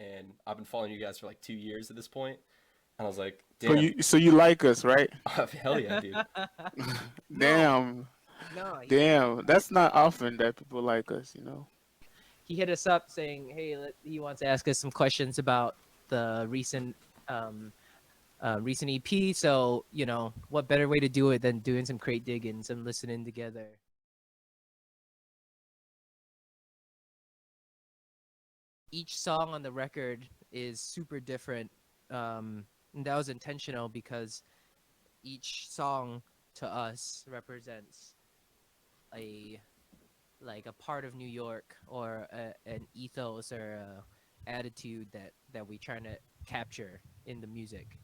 and I've been following you guys for like 2 years at this point, and I was like, So damn, you like us, right? hell yeah, dude. No, Damn, no. damn. That's not often that people like us, you know. He hit us up saying, "Hey, he wants to ask us some questions about the um, recent EP. So, what better way to do it than doing some crate digging, some listening together." Each song on the record is super different. And that was intentional because each song to us represents a like a part of New York or an ethos or a attitude that we trying to capture in the music.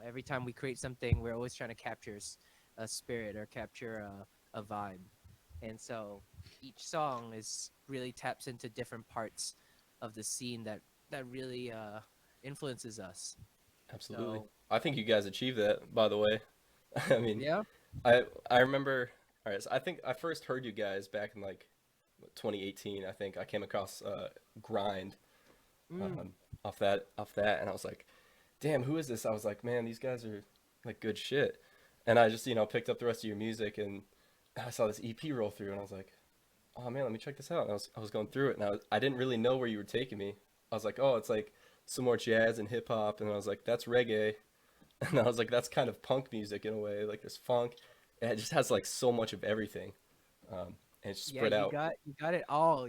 Every time we create something, we're always trying to capture a spirit or capture a vibe. And so each song is really taps into different parts of the scene that really influences us. Absolutely. So I think you guys achieved that, by the way. I mean, yeah. I remember. All right, so I think I first heard you guys back in like 2018. I think I came across Grind Mm. off that, and I was like, damn, who is this? I was like, man, these guys are like good shit. And I just picked up the rest of your music, and I saw this EP roll through, and I was like, oh man, let me check this out. And I was going through it, and I didn't really know where you were taking me. I was like, oh, it's like some more jazz and hip hop, and I was like, that's reggae, and I was like, that's kind of punk music in a way, like there's funk, and it just has like so much of everything, and it's Yeah, spread out. you got it all.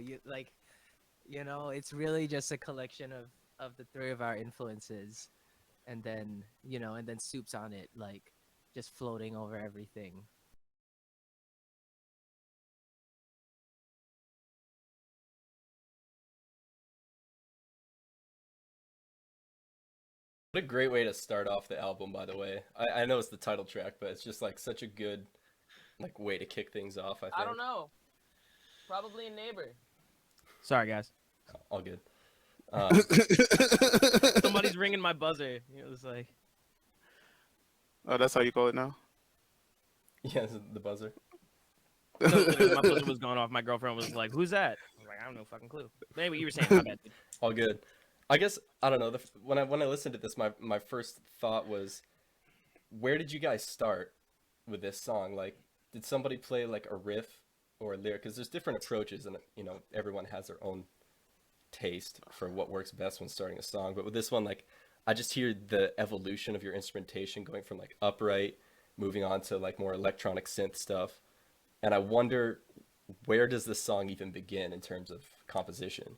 It's really just a collection of the three of our influences, and then soups on it, like just floating over everything. What a great way to start off the album, by the way. I know it's the title track, but it's just like such a good like way to kick things off, I I don't think. know. Probably a neighbor. Sorry, guys. All good. Um, Somebody's ringing my buzzer. It was like, Oh, that's how you call it now. yeah, this is the buzzer. no, literally, my buzzer was going off. My girlfriend was like, "Who's that?" I was like, "I don't know, fucking clue." But anyway, you were saying, my bad. Dude. All good. I guess I don't know. When I listened to this, my first thought was, where did you guys start with this song? Like, did somebody play like a riff or a lyric? Because there's different approaches, and everyone has their own taste for what works best when starting a song. But with this one, like, I just hear the evolution of your instrumentation going from like upright, moving on to like more electronic synth stuff, and I wonder where does this song even begin in terms of composition?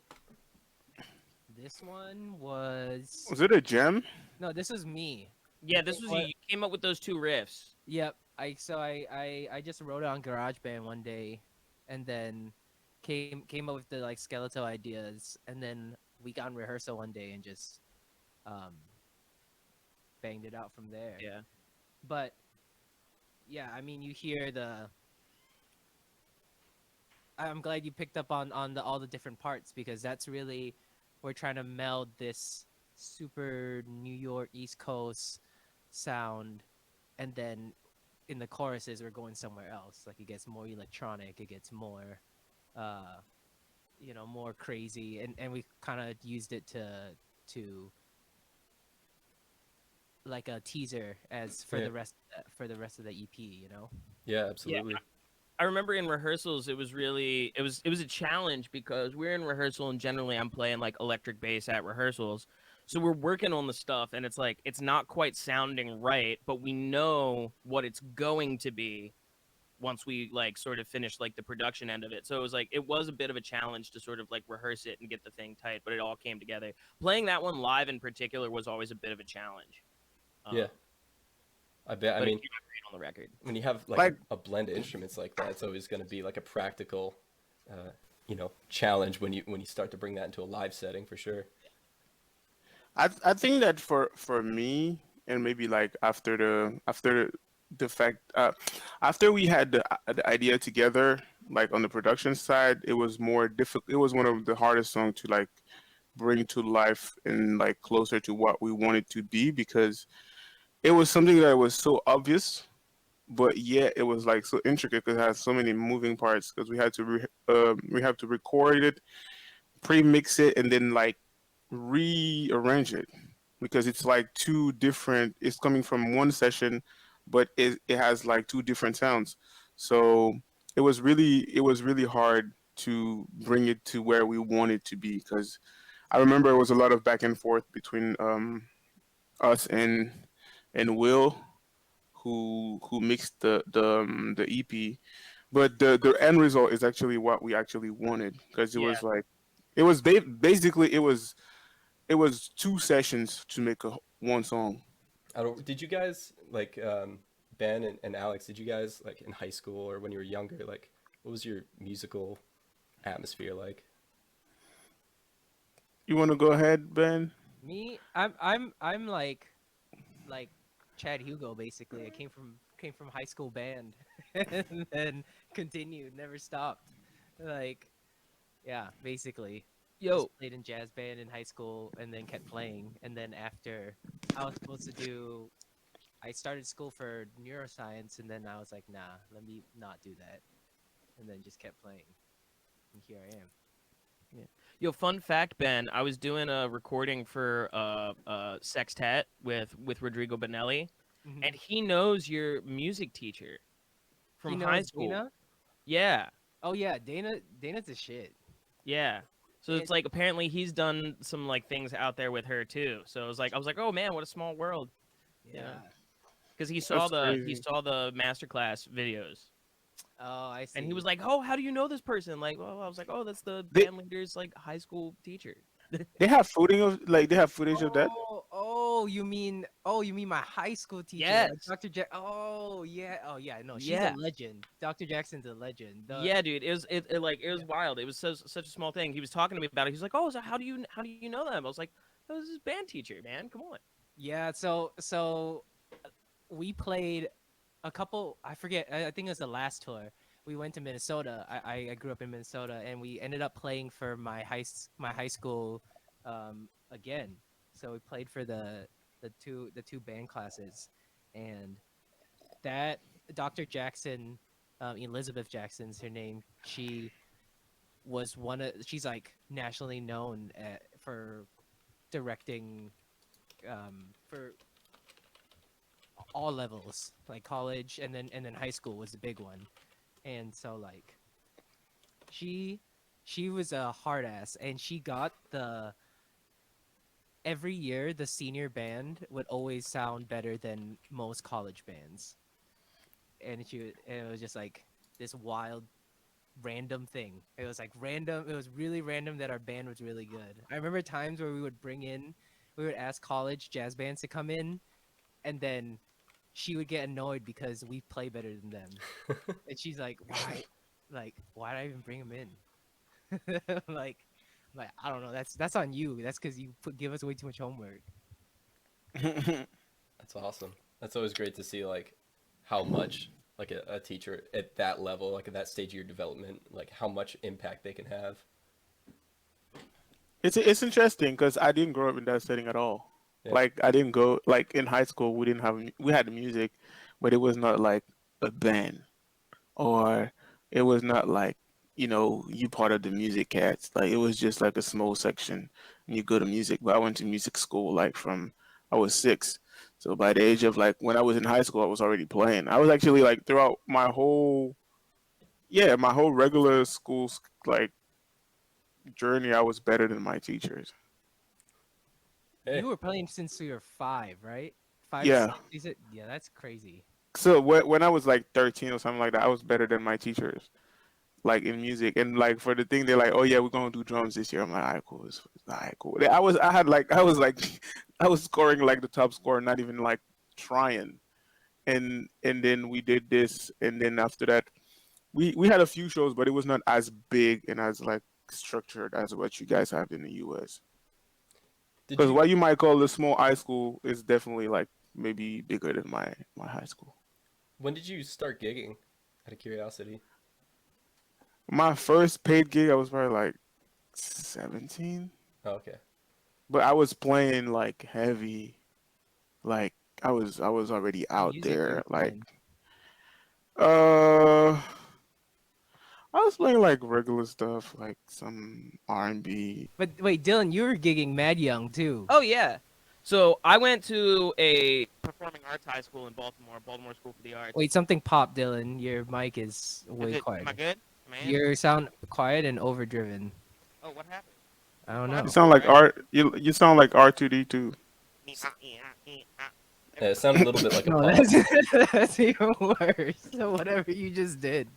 This one was Was it a gem? no. This is me. Yeah, this was you. What? You came up with those two riffs. Yep. I just wrote it on GarageBand one day, and then came up with the like skeletal ideas, and then we got in rehearsal one day and just um banged it out from there. Yeah. But yeah, I mean, you hear the. I'm glad you picked up on all the different parts because that's really we're trying to meld this super New York East Coast sound, and then in the choruses we're going somewhere else. Like it gets more electronic, it gets more, uh, more crazy, and we kind of used it to like a teaser as for Yeah. the rest of the EP. Yeah, absolutely. I remember in rehearsals, it was a challenge because we're in rehearsal and generally I'm playing like electric bass at rehearsals. So we're working on the stuff and it's like it's not quite sounding right, but we know what it's going to be once we like sort of finish like the production end of it. So it was a bit of a challenge to sort of like rehearse it and get the thing tight, but it all came together. Playing that one live in particular was always a bit of a challenge. Yeah, I bet. I But it mean, came out great on the record. when you have like Like, a blend of instruments like that, it's always going to be like a practical, challenge when you start to bring that into a live setting for sure. I think that for me and maybe like after the fact after we had the idea together, like on the production side, it was more difficult. It was one of the hardest songs to like bring to life and like closer to what we wanted to be because it was something that was so obvious, but yet it was like so intricate because it has so many moving parts because we have to record it, pre-mix it, and then like rearrange it because it's like two different. It's coming from one session, but it has like two different sounds. So it was really hard to bring it to where we want it to be because I remember it was a lot of back and forth between us and Will who mixed the EP, but the end result is actually what we actually wanted because it Yeah. was like basically it was two sessions to make one song. I don't. Did you guys like Ben and Alex? Did you guys like in high school or when you were younger? Like, what was your musical atmosphere like? You want to go ahead, Ben? Me, I'm like Chad Hugo basically. I came from high school band and then continued, never stopped. Like, yeah, basically just Yo, played in jazz band in high school and then kept playing. And then after I was supposed to do I started school for neuroscience and then I was like, nah, let me not do that. And then just kept playing. And here I am. yeah. Yo, fun fact, Ben. I was doing a recording for Sextet with Rodrigo Benelli, Hmm. and he knows your music teacher He from high knows school. Dana? Yeah, Oh yeah, Dana's the shit. yeah. So And it's like apparently he's done some like things out there with her too. So I was like, oh man, what a small world. Yeah, yeah. because he saw That's he crazy. saw the masterclass videos, Oh, I and he see. was like, oh, how do you know this person? Like, well, I was like, oh, that's the They band leader's like high school teacher. they have footage of that. Oh, you mean my high school teacher, like Yes. Dr. Jack. Oh, yeah. Oh, yeah. No, she's a Yeah. legend. Dr. Jackson's a legend. Yeah, dude, it was Yeah. wild. It was such a small thing. He was talking to me about it. He was like, "Oh, so how do you know them?" I was like, "Oh, this is band teacher, man. Come on." Yeah, so we played a couple. I forget. I think it was the last tour. We went to Minnesota. I grew up in Minnesota, and we ended up playing for my high school, again. So we played for the two band classes, and that Dr. Jackson, Elizabeth Jackson's her name. She's like nationally known for directing, for all levels, like college and then high school was the big one. And so like she she was a hard ass, and she got the every year the senior band would always sound better than most college bands. And it was just like this wild random thing. It was like random. It was really random that our band was really good. I remember times where we would ask college jazz bands to come in, and then she would get annoyed because we play better than them. And she's like, "Why? Like, why did I even bring him in?" like, like I don't know. That's on you. That's because give us way too much homework. That's awesome. That's always great to see like how much like a teacher at that level, like at that stage of your development, like how much impact they can have. It's interesting because I didn't grow up in that setting at all. Yeah. Like I didn't go like in high school. We didn't have we had the music, but it was not like a band or it was not like you part of the music cats. Like it was just like a small section and you go to music. But I went to music school like from I was 6. So by the age of like when I was in high school, I was already playing. I was actually like throughout my whole regular school like journey, I was better than my teachers. Hey, You were playing since you were 5, right? 5, Yeah. 6. Is it? Yeah, that's crazy. So when I was like 13 or something like that, I was better than my teachers, like in music. And like for the thing, they're like, "Oh yeah, we're gonna do drums this year." I'm like, "All right, cool. All right, cool." I was like, I was scoring like the top score, not even like trying. And then we did this, and then after that, we had a few shows, but it was not as big and as like structured as what you guys have in the U.S. did Because you? what you might call a small high school is definitely like maybe bigger than my high school. When did you start gigging? Out of curiosity. My first paid gig, I was probably like 17, Oh, okay. but I was playing like heavy. Like I was already What out music were you there. Like playing? uh, I was playing like regular stuff, like some R&B. But wait, Dylan, you were gigging mad young too. Oh yeah. So I went to a performing arts high school in Baltimore, Baltimore School for the Arts. Wait, something popped, Dylan. Your mic is way quiet. Am I good? Am I in? You sound quiet and overdriven. Oh, what happened? I don't You know. sound like You sound like R2D2. Yeah, it sounded a little bit like a No, pop. that's even worse. So whatever you just did.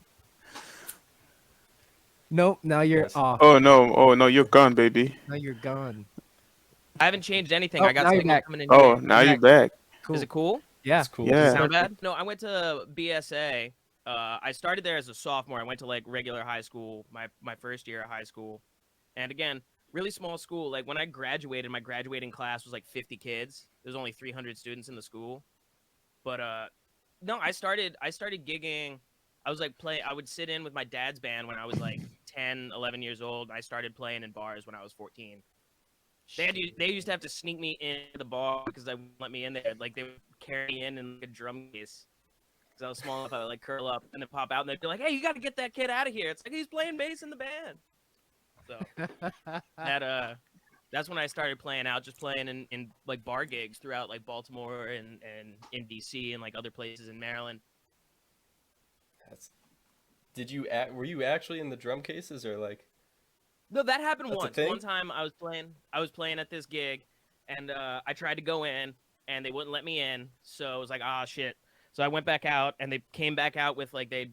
Nope. Now you're Yes. off. Oh no, you're gone, baby. Now you're gone. I haven't changed anything. Oh, I got now you're signal back. coming in Oh, here. now you're back. Cool. Is it cool? Yeah. It's cool. Yeah. Does it sound bad? No, I went to BSA. I started there as a sophomore. I went to like regular high school, my first year of high school. And again, really small school. Like when I graduated, my graduating class was like 50 kids. There's only 300 students in the school. But no, I started gigging. I would sit in with my dad's band when I was like 10, 11 years old. I started playing in bars when I was 14. They used to have to sneak me into the bar because they wouldn't let me in there. Like they would carry me in a drum case. Because I was small enough, I would like curl up and then pop out and they'd be like, "Hey, you got to get that kid out of here." It's like he's playing bass in the band. So that's when I started playing out, just playing in like bar gigs throughout like Baltimore and in DC and like other places in Maryland. Were you actually in the drum cases or like? No, that happened That's a once. thing? One time I was playing at this gig and I tried to go in and they wouldn't let me in. So I was like, ah, shit. So I went back out and they came back out with like they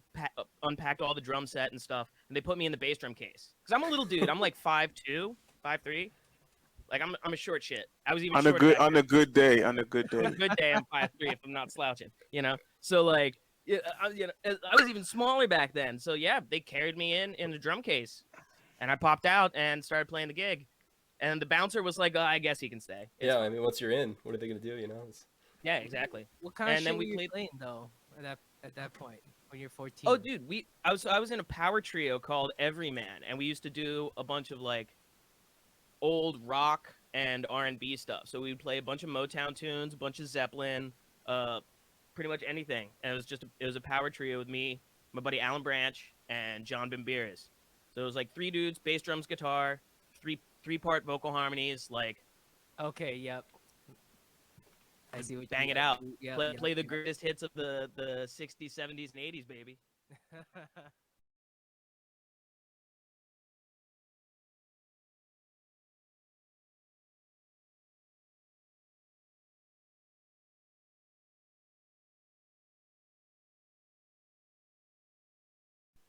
unpacked all the drum set and stuff and they put me in the bass drum case. Cause I'm a little dude. I'm like 5'2", 5'3". Like I'm a short shit. I was even On a good day. on a good day, I'm 5'3" if I'm not slouching, you know. So like, yeah, I was even smaller back then. So yeah, they carried me in the drum case, and I popped out and started playing the gig. And the bouncer was like, "I guess he can stay." It's Yeah, fine." I mean, once you're in, what are they gonna do? You know? Yeah, exactly. What kind of And shit then were we you played- playing though at that point when you're 14? Oh, dude, I was in a power trio called Everyman, and we used to do a bunch of like old rock and R&B stuff. So we would play a bunch of Motown tunes, a bunch of Zeppelin, pretty much anything. And it was a power trio with me, my buddy Alan Branch, and John Bimbiris. So it was like 3 dudes, bass, drums, guitar, three-part vocal harmonies, like Okay. Yep. I see what bang you it out. Yep, Play the greatest hits of the 60s, 70s, and 80s, baby.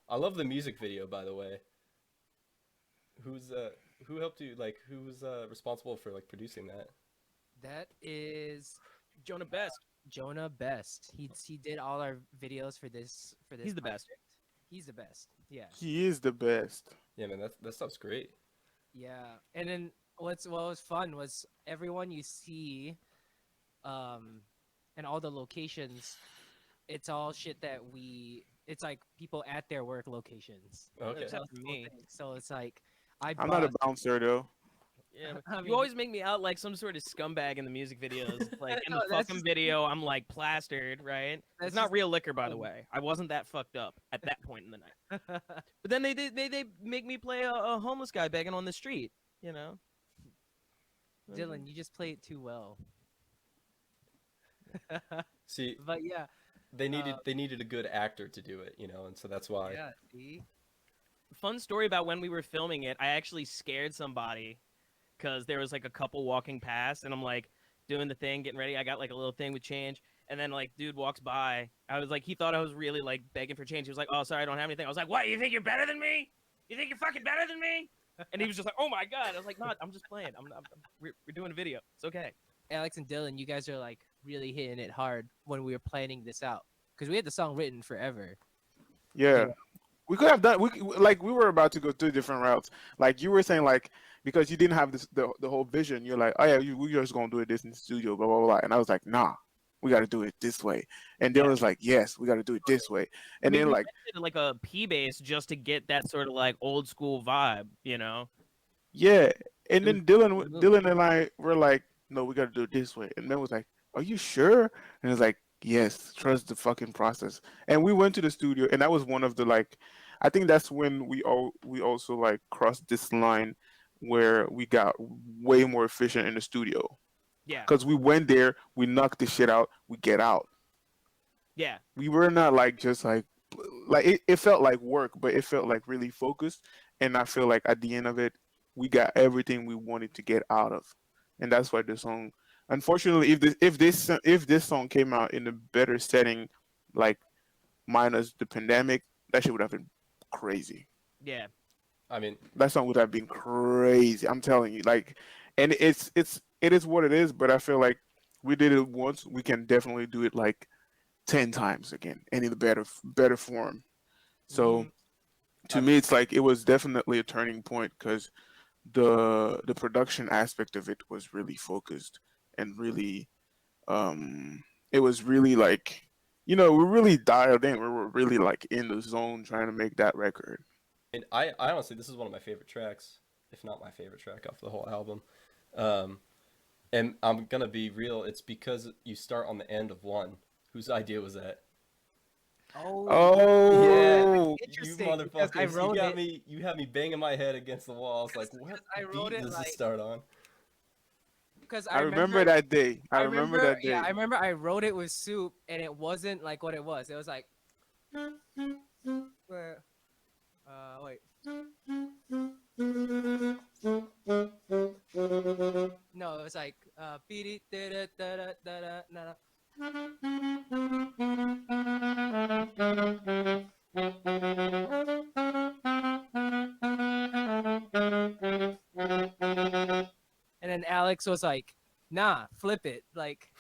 I love the music video, by the way. Who helped you? Like, who was responsible for like producing that? That is Jonah Best. Jonah Best. He did all our videos for this He's the best. project. He's the best. Yeah. He is the best. Yeah, man, that stuff's great. Yeah. And then what was fun was everyone you see and all the locations, it's all shit that it's like people at their work locations. Okay. That's Except the for cool me. thing. So it's like I'm not a bouncer though. Yeah, I you mean- always make me out like some sort of scumbag in the music videos. Like in No, the that's fucking just- video, I'm like plastered, right? That's It's not just- real liquor, by the way. I wasn't that fucked up at that point in the night. But then they make me play a homeless guy begging on the street. You know. Dylan, you just play it too well. See, But yeah, they needed a good actor to do it, you know, and so that's why. yeah. See, Fun story about when we were filming it. I actually scared somebody because there was like a couple walking past, and I'm like doing the thing, getting ready. I got like a little thing with change, and then like dude walks by. I was like, he thought I was really like begging for change. He was like, "Oh, sorry, I don't have anything." I was like, "What? You think you're better than me? You think you're fucking better than me?" And he was just like, "Oh my god!" I was like, "No, I'm just playing. We're doing a video. It's okay." Alex and Dylan, you guys are like really hitting it hard when we were planning this out because we had the song written forever. Yeah. We could have done. We were about to go 2 different routes. Like you were saying, like because you didn't have the whole vision. You're like, oh yeah, we're just gonna do it this in the studio, blah blah blah. And I was like, nah, we got to do it this way. And Dylan was like, yes, we got to do it this way. And then we like, did, like a P bass just to get that sort of like old school vibe, you know. yeah. And then Dylan Ooh. Dylan and I were like, no, we got to do it this way. And then was like, are you sure? And it's like, yes, trust the fucking process. And we went to the studio, and that was one of the like I think that's when we also like crossed this line where we got way more efficient in the studio Yeah. because we went there, we knocked the shit out, we get out. Yeah. We were not like just like it felt like work, but it felt like really focused. And I feel like at the end of it, we got everything we wanted to get out of, and that's why the song. Unfortunately, if this song came out in a better setting, like minus the pandemic, that shit would have been crazy. Yeah. I mean, That song would have been crazy. I'm telling you, like, and it is what it is. But I feel like we did it once. We can definitely do it like 10 times again, and in a better form. So Mhm. to me, it's like it was definitely a turning point because the production aspect of it was really focused and really it was really like we're really dialed in. We were really like in the zone trying to make that record. and I honestly, this is one of my favorite tracks, if not my favorite track off the whole album. Um, and I'm gonna be real. It's because you start on the end of one. Whose idea was that? Oh, Yeah, Oh, you interesting because I motherfuckers. You wrote got it me. You had me banging my head against the wall. I was like, because what I wrote beat it does this like start on? because I remember that day. I remember that yeah, day. I remember I wrote it with soup and it wasn't like what it was. It was like wait. Wait. No, it was like beat it da da da da da da. And then Alex was like, "Nah, flip it, like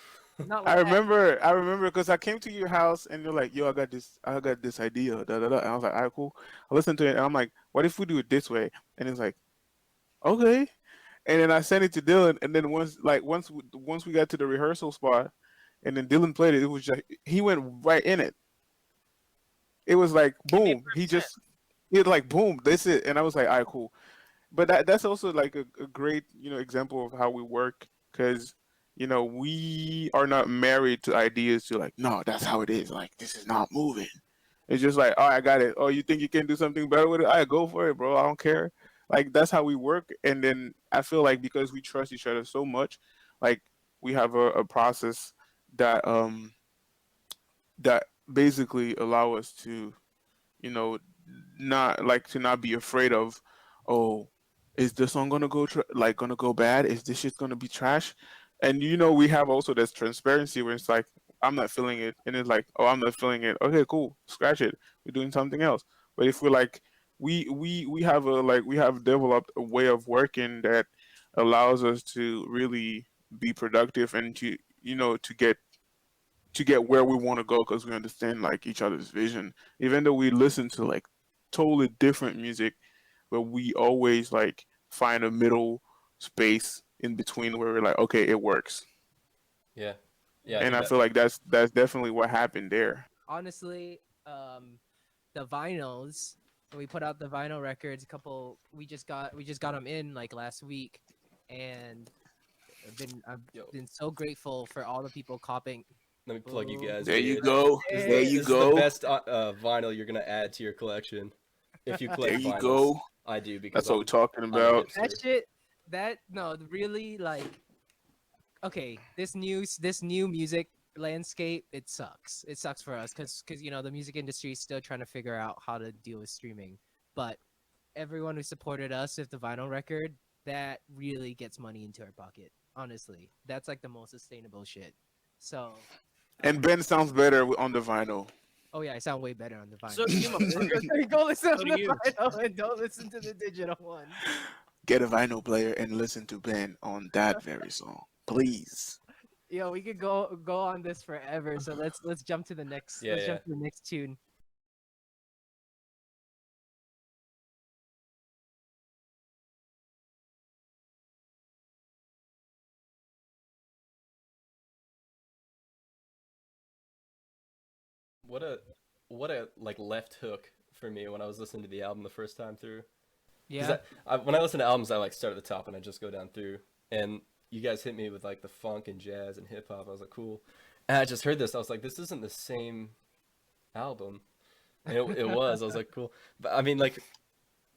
not I like that." remember because I came to your house and you're like, yo, I got this idea, da da da. And I was like, all right, cool. I listened to it and I'm like, what if we do it this way? And it's like, okay. And then I sent it to Dylan, and then once we got to the rehearsal spot, and then Dylan played it, it was just he went right in it. It was like It made boom. perfect sense. He had like boom, this it, and I was like, all right, cool. But that's also like a great example of how we work because we are not married to ideas to like no, that's how it is. Like this is not moving. It's just like, oh, I got it. Oh, you think you can do something better with it? I go for it, bro. I don't care. Like that's how we work. And then I feel like because we trust each other so much, like we have a process that that basically allow us to you know, not be afraid of, oh, is this song gonna gonna go bad? Is this shit gonna be trash? And we have also this transparency where it's like, I'm not feeling it, and it's like, oh, I'm not feeling it. Okay, cool, scratch it. We're doing something else. But if we're like, we have we have developed a way of working that allows us to really be productive and to get where we want to go because we understand like each other's vision even though we listen to like totally different music but we always like find a middle space in between where we're like okay it works Yeah, yeah. I and think I that. feel like that's definitely what happened there. Honestly, the vinyls. We put out the vinyl records. A couple. We just got them in like last week, and I've Yo, been so grateful for all the people copying. let me plug you Ooh, guys, There you dude. go, This is there the you this is the go, best vinyl you're gonna add to your collection if you there collect you vinyls. go. I do because That's what we're I'm talking I'm a about. that hipster. shit. That no, really like okay. This new music landscape. It sucks. It sucks for us because the music industry is still trying to figure out how to deal with streaming. But everyone who supported us with the vinyl record, that really gets money into our pocket. Honestly, that's like the most sustainable shit. So, And um, Ben sounds better on the vinyl. oh yeah, I sound way better on the So vinyl. do you, motherfucker. Go listen So on do the you. vinyl and don't listen to the digital one. Get a vinyl player and listen to Ben on that very song, please. Yo, we could go on this forever. So let's jump to the next. Yeah, Let's yeah. jump to the next tune. What a what a like left hook for me when I was listening to the album the first time through. Because Yeah. when I listen to albums, I like start at the top and I just go down through. And you guys hit me with like the funk and jazz and hip hop. I was like, cool. And I just heard this. I was like, this isn't the same album. It was. I was like, cool. But I mean, like,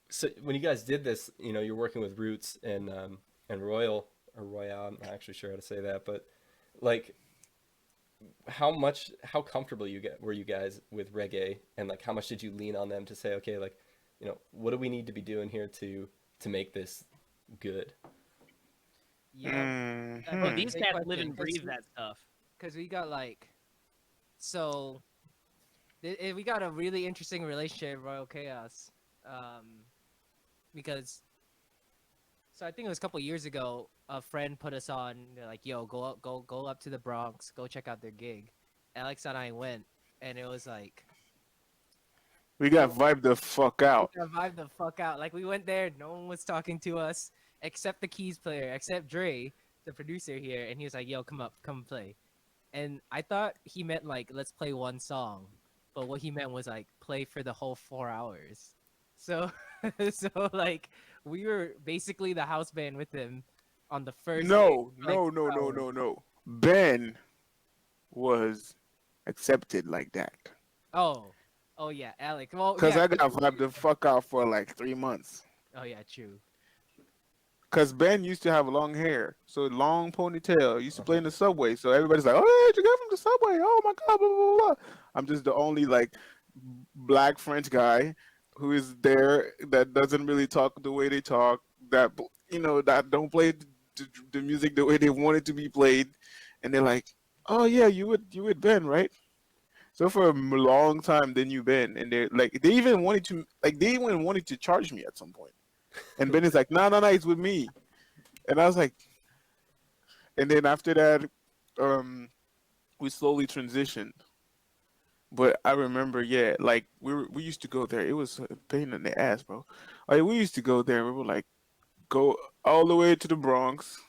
so when you guys did this, you know, you're working with Roots and Royal or Royale. I'm not actually sure how to say that, but like, how comfortable were you guys with reggae, and like, how much did you lean on them to say, okay, like, you know, what do we need to be doing here to make this good? Yep. Bro, Mhm. these Great cats live question, and breathe that stuff. because we got like, so we got a really interesting relationship with Royal Chaos, because so I think it was a couple years ago, a friend put us on. They're like, "Yo, go up to the Bronx, go check out their gig." Alex and I went, and it was like, We got vibed the fuck out. we got vibe the fuck out. Like we went there, no one was talking to us except the keys player, except Dre, the producer here, and he was like, "Yo, come play." And I thought he meant like, let's play one song, but what he meant was like, play for the whole 4 hours. So, so like, we were basically the house band with him on the first day, No, for, like, no, 4 no, no, hours. no, no. Ben was accepted like that. Oh yeah, Alex. Well, Cause yeah. I got vibed the fuck out for like 3 months. Oh yeah, true. Cause Ben used to have long hair, so long ponytail. Used to play Uh-huh. in the subway, so everybody's like, "Oh, yeah, you got from the subway? Oh my god, blah blah blah." I'm just the only like black French guy who is there that doesn't really talk the way they talk. That that don't play the music the way they want it to be played, and they're like, "Oh yeah, you would Ben, right?" So for a long time, they knew Ben, and they even wanted to charge me at some point. And Ben is like, "No, no, no, it's with me." And I was like, and then after that, um, we slowly transitioned. But I remember, yeah, like we used to go there. It was a pain in the ass, bro. Like we used to go there. We would like go all the way to the Bronx.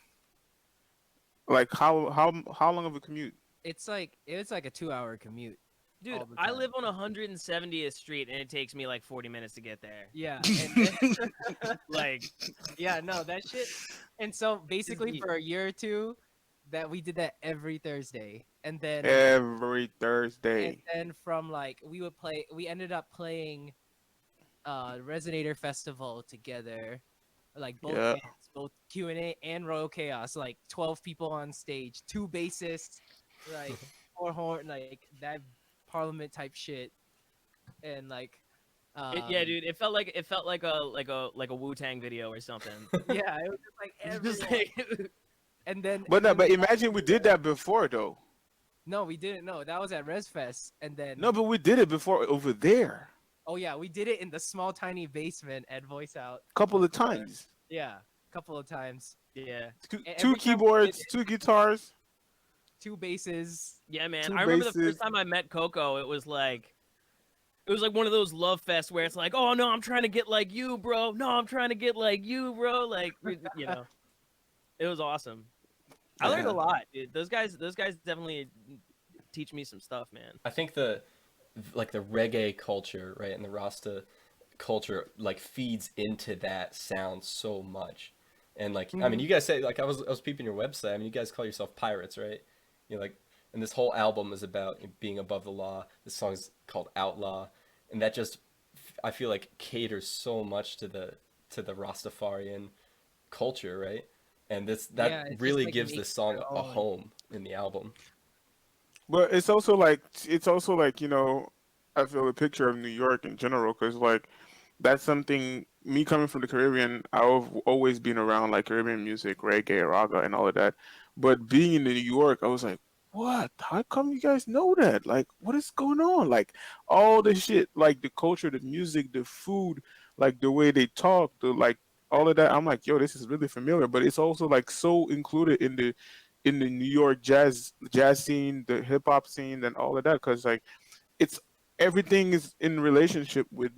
Like how long of a commute? It's like a 2 hour commute Dude, all the I time. live on 170th Street, and it takes me like 40 minutes to get there. Yeah, and Like, yeah, no, that shit. And so basically deep. for a year or two, that we did that every Thursday, Every and Thursday. then from like we ended up playing Resonator Festival together, like both Yeah. bands, both QNA and Royal Chaos, like 12 people on stage, two bassists, like four horn, like that Parliament type shit, and like Yeah, dude, it felt like a Wu-Tang video or something. yeah, it was just like Just everyone. like, And then But and no, then but we got, imagine we did that before though. no, we didn't. No, that was at ResFest, and then No, but we did it before over there. oh yeah, we did it in the small tiny basement at Voice Out Couple of before. times. Yeah, a couple of times. yeah, Two Every time we did keyboards, it, two guitars, two basses. yeah, man. two I remember the basses. first time I met Coco. It was like one of those love fests where it's like, oh no, I'm trying to get like you, bro. No, I'm trying to get like you, bro. Like, it was awesome. I learned a Yeah. lot, dude. Those guys definitely teach me some stuff, man. I think the reggae culture, right, and the Rasta culture like feeds into that sound so much. And like, I mean, you guys say, like, I was peeping your website. I mean, you guys call yourself pirates, right? You know, like, and this whole album is about being above the law. This song's called Outlaw, and that just, I feel like, caters so much to the Rastafarian culture, right? And that Yeah, it just really like gives this makes song their a own. home in the album. But it's also like I feel a picture of New York in general because like that's something me coming from the Caribbean. I've always been around like Caribbean music, reggae, ragga, and all of that. But being in New York, I was like, what? How come you guys know that? Like, what is going on? Like all the shit, like the culture, the music, the food, like the way they talk, the like all of that. I'm like, yo, this is really familiar. But it's also like so included in the New York jazz scene, the hip hop scene, and all of that. Because like it's everything is in relationship with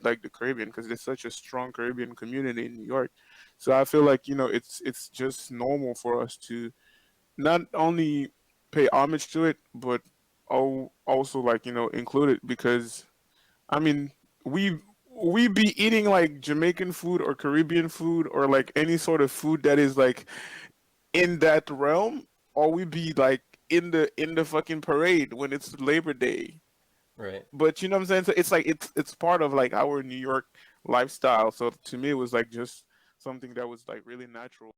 like the Caribbean because there's such a strong Caribbean community in New York. So I feel like it's just normal for us to not only pay homage to it, but also like include it because I mean we we be eating like Jamaican food or Caribbean food or like any sort of food that is like in that realm, or we be like in the fucking parade when it's Labor Day. Right. But you know what I'm saying? So it's like it's part of like our New York lifestyle. So to me, it was like just something that was like really natural.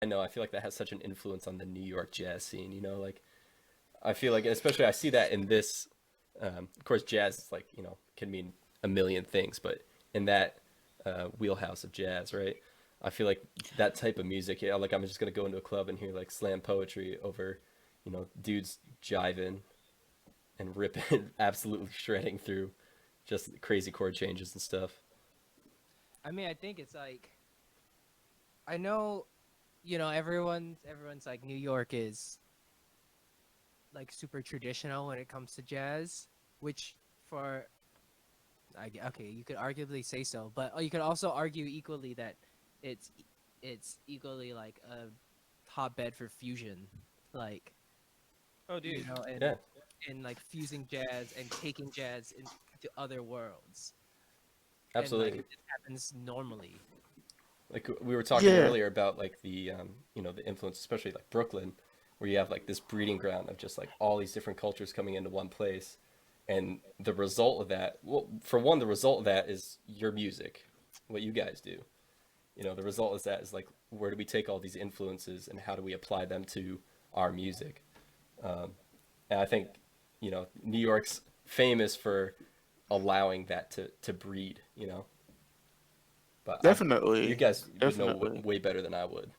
I know. I feel like that has such an influence on the New York jazz scene. You know, like I feel like, especially I see that in this. Of course, jazz is like can mean a million things, but in that wheelhouse of jazz, right? I feel like that type of music. Yeah, like I'm just gonna go into a club and hear like slam poetry over, dudes jiving and ripping, absolutely shredding through just crazy chord changes and stuff. I mean, I think it's like, I know, everyone's like New York is like super traditional when it comes to jazz, which for okay, you could arguably say so, but you could also argue equally that it's it's equally like a hotbed for fusion, like Oh, dude. and Yeah, like fusing jazz and taking jazz into other worlds, and like absolutely. it just happens normally. Like we were talking Yeah, earlier about like the influence, especially like Brooklyn, where you have like this breeding ground of just like all these different cultures coming into one place, and the result of that, well, for one, the result of that is your music, what you guys do. The result is that is like, where do we take all these influences and how do we apply them to our music? And I think New York's famous for allowing that to breed. But you definitely, guys would know definitely. way better than I would.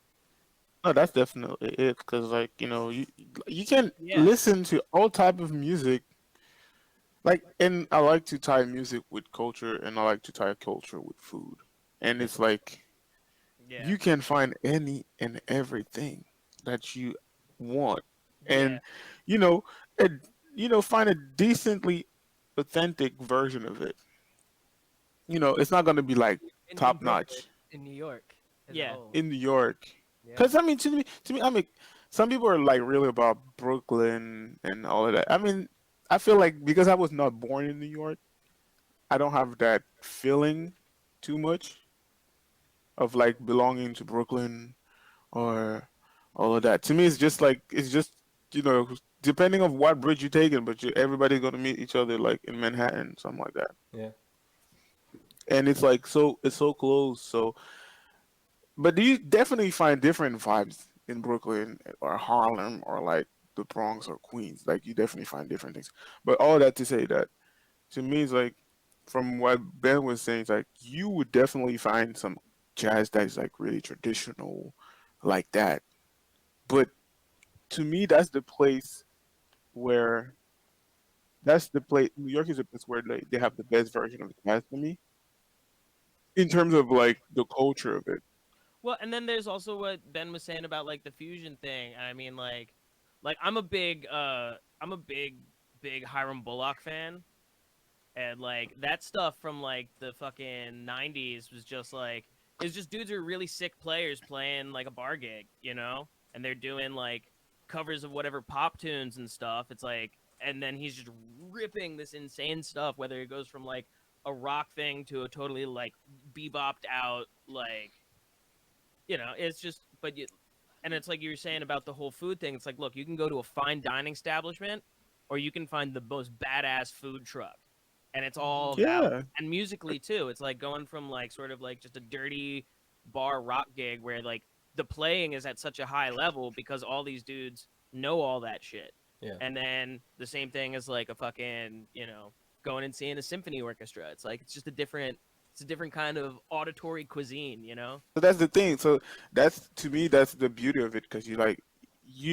No, that's definitely it. Because like you can Yeah. listen to all type of music. Like, and I like to tie music with culture, and I like to tie culture with food. And Yeah, it's like Yeah. you can find any and everything that you want, Yeah. and you know, and find a decently authentic version of it. It's not gonna be like In top Brooklyn, notch in New York as a Yeah. whole. in New York. Yeah. Because I mean, to me, I mean, some people are like really about Brooklyn and all of that. I mean, I feel like because I was not born in New York, I don't have that feeling too much of like belonging to Brooklyn or all of that. To me, it's just depending of what bridge you're taking, but everybody's gonna meet each other like in Manhattan, something like that. yeah, And it's like it's so close. So, but do you definitely find different vibes in Brooklyn or Harlem or like the Bronx or Queens? Like you definitely find different things. But all that to say that to me it's like from what Ben was saying, it's like you would definitely find some jazz that is like really traditional like that. But to me where that's the place New York is a place where they have the best version of jazz to me in terms of like the culture of it. Well, and then there's also what Ben was saying about like the fusion thing. I mean, like I'm a big Hiram Bullock fan, and like that stuff from like the fucking '90s was just like it's just dudes who are really sick players playing like a bar gig, and they're doing like covers of whatever pop tunes and stuff. It's like, and then he's just ripping this insane stuff, whether it goes from like a rock thing to a totally like bebopped out like it's just, and it's like you were saying about the whole food thing. It's like, look, you can go to a fine dining establishment, or you can find the most badass food truck, and it's all valid. Yeah. And musically too, it's like going from like sort of like just a dirty bar rock gig where like the playing is at such a high level because all these dudes know all that shit. yeah, And then the same thing as like a fucking going and seeing a symphony orchestra. It's like it's a different kind of auditory cuisine. So that's the thing. So that's to me, that's the beauty of it because you're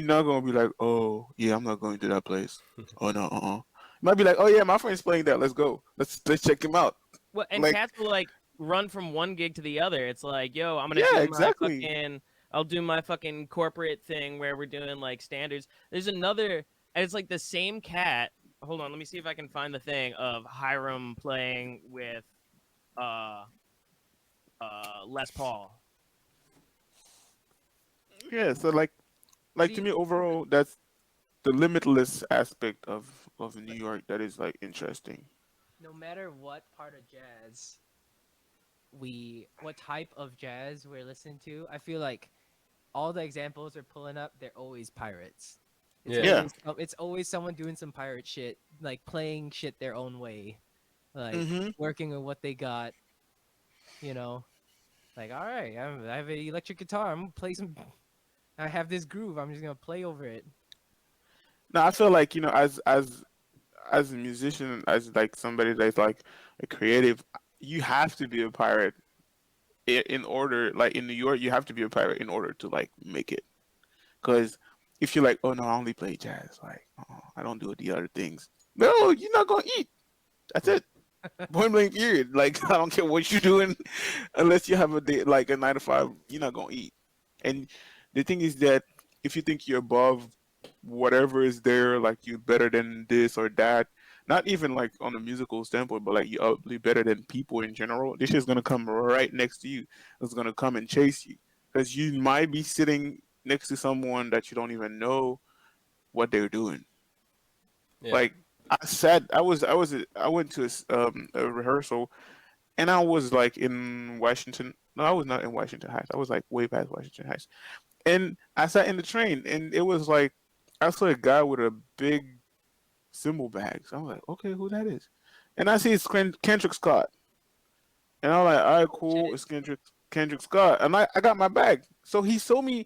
not gonna be like, oh yeah, I'm not going to that place. Oh no, You might be like, oh yeah, my friend's playing that. Let's go. Let's check him out. Well, and Like, cats will like run from one gig to the other. It's like, yo, yeah, exactly. I'll do my fucking corporate thing where we're doing like standards. There's another, and it's like the same cat hold on, let me see if I can find the thing of Hiram playing with uh Les Paul. Yeah, so like to See, me overall, that's the limitless aspect of New York that is like interesting. no matter what part of jazz what type of jazz we're listening to, I feel like all the examples we're pulling up, they're always pirates. It's Yeah. Yeah. always someone doing some pirate shit, like playing shit their own way, like Mm-hmm. working with what they got, you know. Like, all right, I have an electric guitar. I'm gonna play some. I have this groove. I'm just gonna play over it. Now I feel like as a musician, as like somebody that's like a creative, you have to be a pirate in order. Like in New York, you have to be a pirate in order to like make it. Because if you're like, oh no, I only play jazz, like I don't do the other things. No, you're not gonna eat. That's it. Point blank period. Like I don't care what you're doing, unless you have a day like a 9 to 5, you're not gonna eat. And the thing is that if you think you're above whatever is there, like you're better than this or that, not even like on a musical standpoint, but like you're ugly better than people in general, this is gonna come right next to you. It's gonna come and chase you because you might be sitting next to someone that you don't even know what they're doing. Yeah. Like I went to a rehearsal and I was like in Washington. No, I was not in Washington Heights. I was like way past Washington Heights. And I sat in the train, and it was like I saw a guy with a big cymbal bag. So I'm like, okay, who that is? And I see it's Kendrick Scott, and I'm like, all right, Oh cool, shit! it's Kendrick Scott, and I got my bag. So he saw me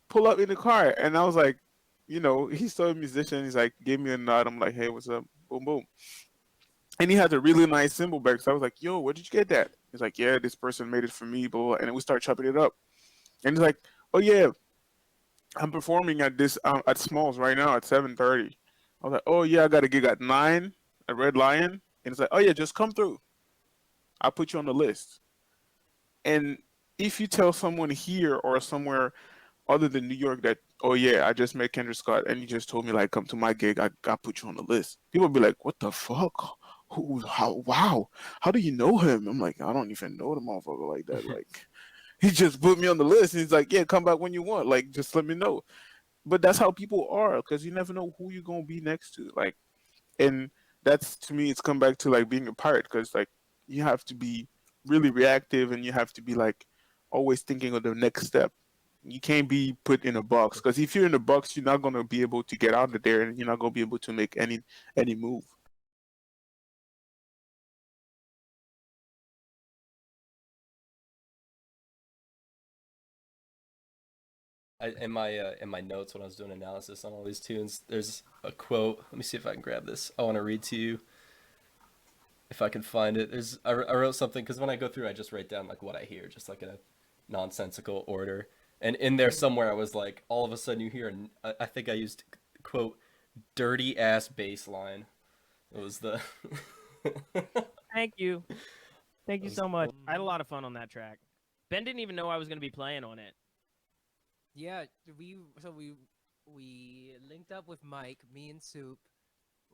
pull up in the car, and I was like, he saw a musician. He's like, gave me a nod. I'm like, hey, what's up? Boom, boom. And he had a really nice cymbal bag. So I was like, yo, where did you get that? He's like, yeah, this person made it for me, blah, blah. And then we start chopping it up. And he's like, oh yeah, I'm performing at this at Smalls right now at 7:30. I was like, oh yeah, I got a gig at 9 at Red Lion. And it's like, oh yeah, just come through. I'll put you on the list. And if you tell someone here or somewhere other than New York that, oh yeah, I just met Kendrick Scott and you just told me like come to my gig, I put you on the list. People be like, what the fuck? Who? How? Wow! How do you know him? I'm like, I don't even know the motherfucker like that. Like, he just put me on the list. And he's like, yeah, come back when you want. Like, just let me know. But that's how people are because you never know who you're gonna be next to. Like, and that's to me, it's come back to like being a pirate because like you have to be really reactive and you have to be like always thinking of the next step. You can't be put in a box because if you're in a box, you're not gonna be able to get out of there and you're not gonna be able to make any move. In my notes when I was doing analysis on all these tunes, there's a quote. Let me see if I can grab this. I want to read to you if I can find it. I wrote something because when I go through, I just write down like what I hear, just like in a nonsensical order. And in there somewhere, I was like, all of a sudden you hear, I think I used quote, dirty ass bass line. It was the. Thank you. Thank you was- so much. I had a lot of fun on that track. Ben didn't even know I was going to be playing on it. Yeah, we linked up with Mike, me and Soup.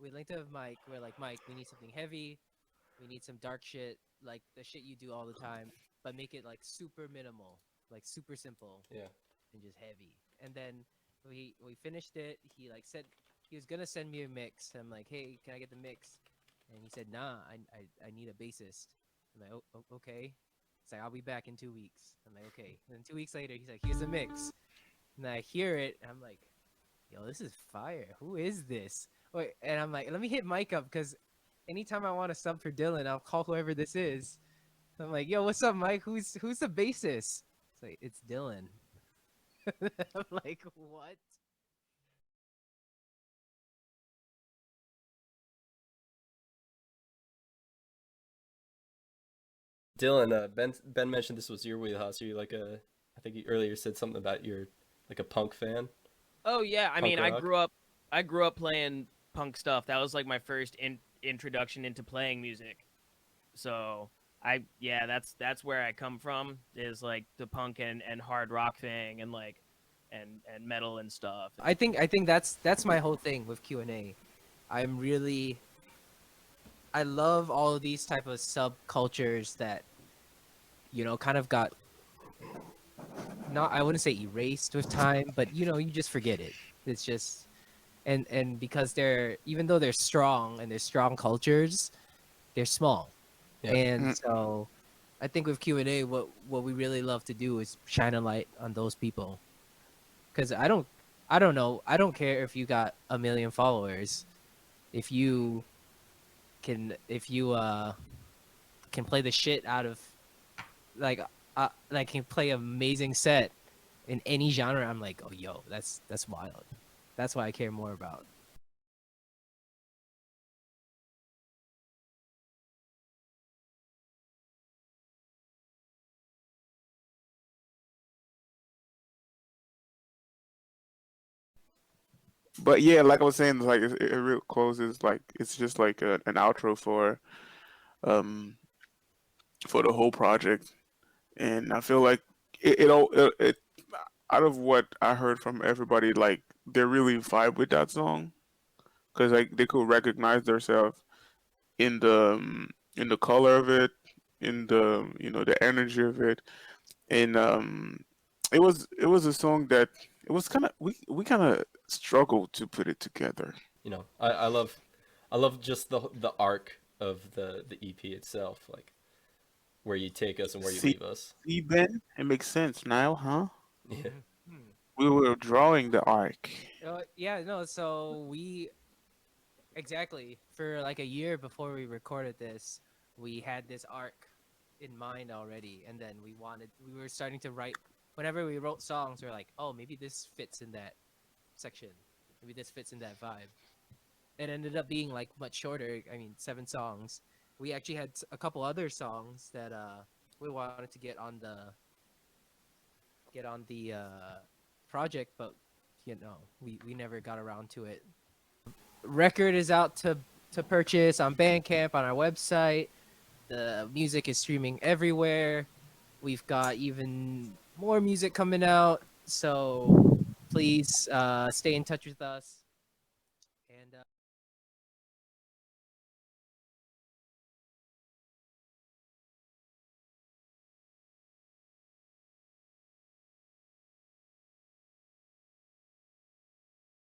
We linked up with Mike. We're like, Mike, we need something heavy. We need some dark shit, like the shit you do all the time, but make it like super minimal, like super simple Yeah. and just heavy. And then we finished it. He like said he was gonna send me a mix. I'm like, hey, can I get the mix? And he said, nah, I need a bassist. I'm like, okay. He's like, I'll be back in 2 weeks. I'm like, okay. And then 2 weeks later, he's like, here's a mix. And I hear it, and I'm like, yo, this is fire. Who is this? Wait, and I'm like, let me hit Mike up because anytime I want to sub for Dylan, I'll call whoever this is. I'm like, yo, what's up, Mike? Who's the bassist? It's like, it's Dylan. I'm like, what? Dylan, Ben mentioned this was your wheelhouse. Are you like a? I think you earlier said something about you're like a punk fan. Oh yeah, I Punk mean, rock? I grew up playing punk stuff. That was like my first introduction into playing music. So, yeah, that's where I come from is like the punk and hard rock thing and like and metal and stuff. I think that's my whole thing with QNA. I'm really I love all of these type of subcultures that kind of got not I wouldn't say erased with time, but you just forget it. It's just and because they're even though they're strong and they're strong cultures, they're small. Yeah. And so I think with Q&A what we really love to do is shine a light on those people. Cuz I don't know. I don't care if you got a million followers. If you can play the shit out of like can play an amazing set in any genre, I'm like, oh yo, that's wild. That's what I care more about. But yeah, like I was saying, like it real closes like it's just like an outro um for the whole project, and I feel like it out of what I heard from everybody, like they really vibe with that song because like they could recognize themselves in the color of it, in the the energy of it, and it was a song that it was kind of we kind of struggled to put it together. You know, I love just the arc of the EP itself, like where you take us and where you See, leave us. see, Ben, it makes sense now, huh? Yeah. Mhm. We were drawing the arc. Yeah, no, so we exactly for like a year before we recorded this, we had this arc in mind already, and then we were starting to write. Whenever we wrote songs, we are like, oh, maybe this fits in that section, maybe this fits in that vibe. It ended up being like much shorter. I mean, 7 songs. We actually had a couple other songs that we wanted to get on the project, but we never got around to it. Record is out to purchase on Bandcamp, on our website. The music is streaming everywhere. We've got even more music coming out, so please stay in touch with us.